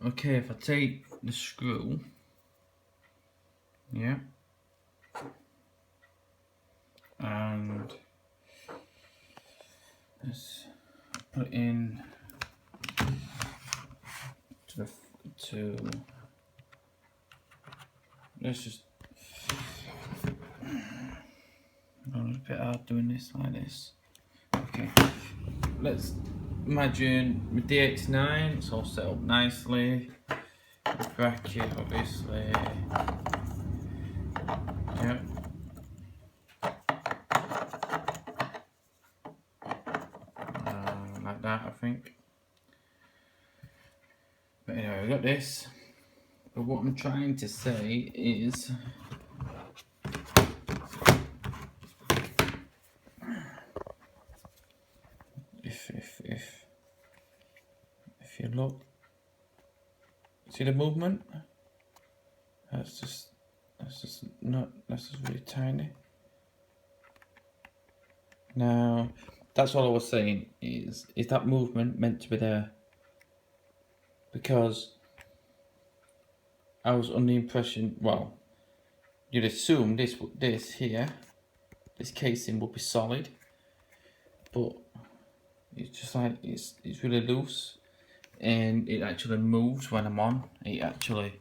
Okay, if I take the screw, yeah, and let's put it in to let's just, oh, it's a bit hard doing this like this. Okay, let's imagine with dx9, it's all set up nicely. The bracket, obviously, yeah. Like that, I think. But anyway, we got this. But what I'm trying to say is, if you look, see the movement? That's just really tiny. Now, that's all I was saying is that movement meant to be there? Because I was under the impression, well, you'd assume this here, this casing would be solid, but it's just like it's really loose, and it actually moves when I'm on. It actually